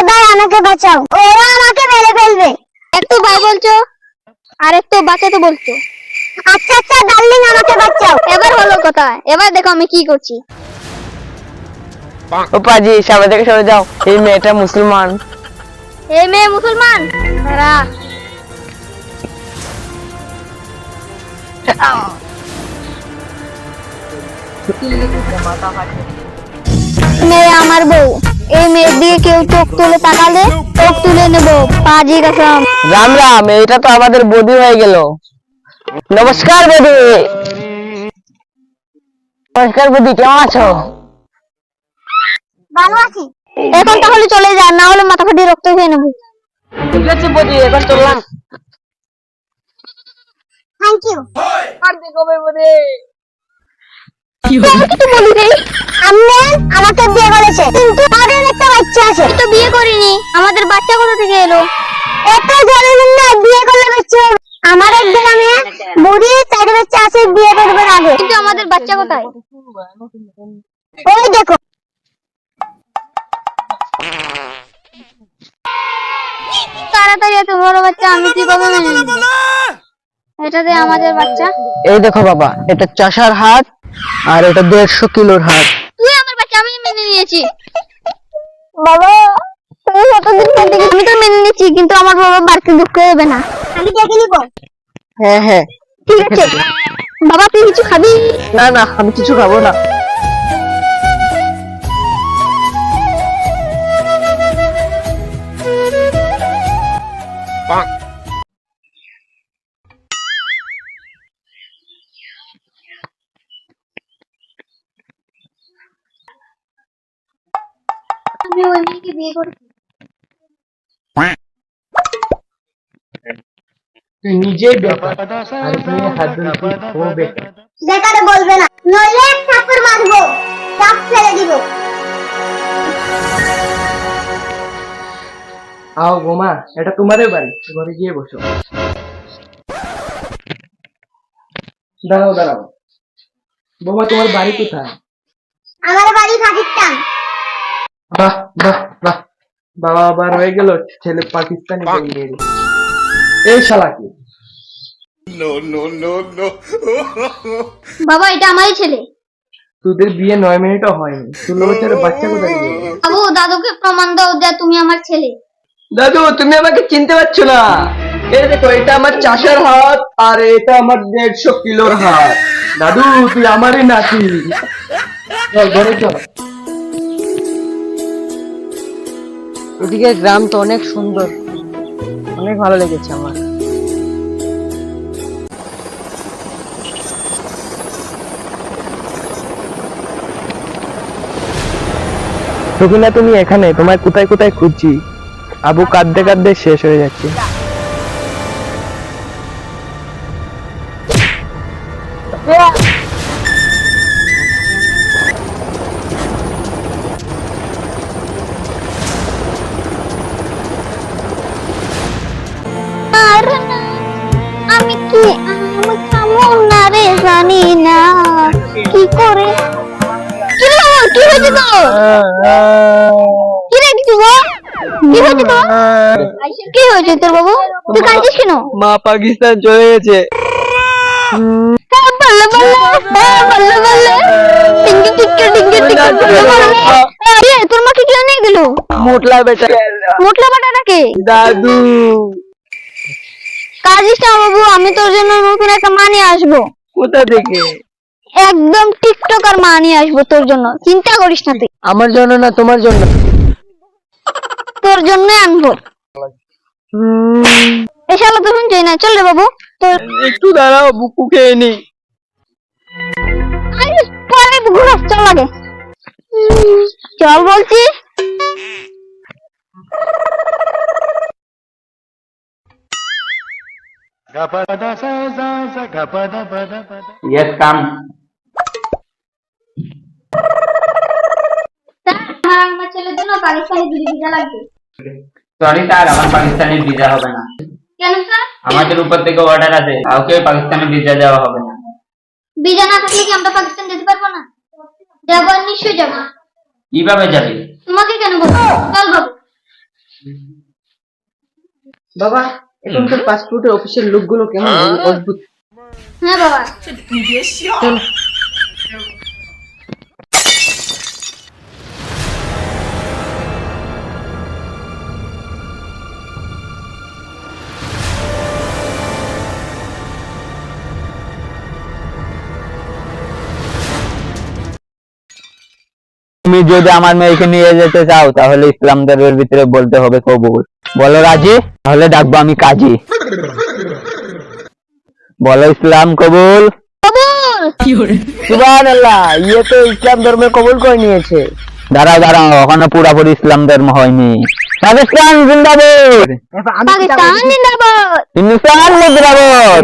খোদাই আমাকে বাঁচাও, ওরা আমাকে মেরে ফেলবে। একটু ভাই বলছো আর একটু বাঁচাতে বলছো। আচ্ছা আচ্ছা ডার্লিং আমাকে বাঁচাও। এবার হলো কথা, এবার দেখো আমি কি করছি। ও পাজি সামনে থেকে সরে যাও, এই মেয়েটা মুসলমান। এই মেয়ে মুসলমান? দাঁড়া। মেয়ে আমার বউ, এই মেয়ের দিকে কেউ চোখ তুলে তাকালে চোখ তুলে নেব, পাজি কসম। রাম রাম, এটা তো আমাদের বৌদি হয়ে গেল। নমস্কার বৌদি। নমস্কার বৌদি, কেমন আছো? ভালো আছি। এখন তাহলে চলে যা, না হলে মাথা ফাটিয়ে রক্ত খেয়ে নেবো। ঠিক আছে বৌদি, এখন চললাম। Thank you. আর দেখো বৌদি, কিছু বলি নেই। আম্মু আমাকে বিয়ে করেছে, কিন্তু আমাদের একটা বাচ্চা আছে। তো বিয়ে করিনি, আমাদের বাচ্চা কোথা থেকে এলো? এত জানেন না, বিয়ে করলে বাচ্চা হবে। আমার এক গ্রামে বুড়ি 4 বাচ্চা আছে বিয়ে করবার আগে, কিন্তু আমাদের বাচ্চা কোথায়? ওই দেখো। তাড়াতাড়ি এত বড় বাচ্চা আমি কিভাবে মেনে নেব? এটাতে আমাদের বাচ্চা। এই দেখো বাবা, এটা চাষার হাত আর এটা 150 কিলোর হাত। তুই আমার বাচ্চা, আমি মেনে নিয়েছি। বাবা তুমি কতদিন পর দেখি, আমি তো মেনে নিয়েছি, কিন্তু আমার বাবা বাড়তে দুঃখ হবে না। আমি দেখে নিব। হ্যাঁ হ্যাঁ ঠিক আছে। বাবা তুই কিছু খাবি? না না, আমি কিছু খাবো না। আমি ওই মেয়েকে বিয়ে করছি। তুই নিজেই বেটা আর তুই হাত ধরবি, ও বেটা। দেখাতে বলবে না, নইলে এক থাপ্পড় মারবো, চাপ ফেলে দিব। আও গোমা, এটা তোমারই বাড়ি, ঘরে গিয়ে বসো। দাঁড়াও দাঁড়াও, বোমা তোমার বাড়ি কোথায়? আমার বাড়ি পাকিস্তান। বাহ বাহ বাহ, বাবা আবার হয়ে গেল ছেলে পাকিস্তানি বলে। এই শালা কি? বাবা এটা আমারই ছেলে। তোদের বিয়ে 9 মিনিটও হয়নি, 16 বছরের বাচ্চা কোথায় গেল? বাবু দাদুকে প্রমাণ দাও যে তুমি আমার ছেলে। দাদু তুমি আমাকে চিনতে পারছো না? এই দেখো, এটা আমার চাষার হাত আর এটা আমার 150 কিলোর হাত। দাদু তুই আমারই নাতি। চল ঘরে চল। এদিকে গ্রাম তো অনেক সুন্দর, অনেক ভালো লেগেছে আমার। রুবিনা তুমি এখানে, তোমায় কোথায় কোথায় খুঁজছি। আবু কাঁদতে কাঁদতে শেষ হয়ে যাচ্ছে। আর না, আমি কি আমি খাবো না রে, জানি না কি করে। কি রে বাবা, কি হয়েছে তো? কি রে কিছু বল, কি হয়েছে তো? কি হয়েছে তোর বাবু, তুই কাঁদছিস কেন? মা পাকিস্তান চলে গেছে। বল্লে বল্লে বল্লে বল্লে টিঙ্গি টিক্কে টিঙ্গি টিক্কে বল্লে বল্লে। এ তোর মাকে কেউ নিয়ে গেল? মোটলা বেটা। মোটলা বাটাটাকে? দাদু কাজিস না বাবু, আমি তোর জন্য নতুন একটা মা নিয়ে আসবো। কোথা থেকে? একদম টিকটকার মা নিয়ে আসবো তোর জন্য, চিন্তা করিস না তুই। আমার জন্য না, তোমার জন্য। তোর জন্য আনবো। এ শালা তো শুনছই না, চল রে বাবু তোর। একটু দাঁড়াও, বুকু খেয়ে নি। আরে পরে ঘুরাস, চল লাগে। চল বলছি। Yes, come. আমার ছেলের জন্য পাকিস্তানি ভিসা লাগবে। সরি স্যার, আমার পাকিস্তানি ভিসা হবে না। কেন স্যার? আমাদের উপর থেকে অর্ডার আছে, কাউকে পাকিস্তানি ভিসা দেওয়া হবে না। ভিসা না থাকলে কি আমরা পাকিস্তান যেতে পারবো না? যাবো, নিশ্চয়ই যাবো। কিভাবে যাবে? তোমাকে কেন বলবো, চল বাবু। বাবা এখনকার পাসপোর্টের অফিসের লোকগুলো কেমন অদ্ভুত। হ্যাঁ বাবা। চল। তুমি যদি আমার মেয়েকে নিয়ে যেতে চাও তাহলে ইসলাম ধর্মের ভিতরে বলতে হবে কবুল। বলো রাজি? তাহলে ডাকবো আমি কাজী। বলো ইসলাম কবুল। সুবহানাল্লাহ, ইয়ে তো ইসলাম ধর্মে কবুল করে নিয়েছে। দাঁড়াও দাঁড়াও, এখনো পুরাপুরি ইসলাম ধর্ম হয়নি। পাকিস্তান জিন্দাবাদ, পাকিস্তান জিন্দাবাদ। হিন্দুস্তান মুর্দাবাদ।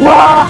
Wah!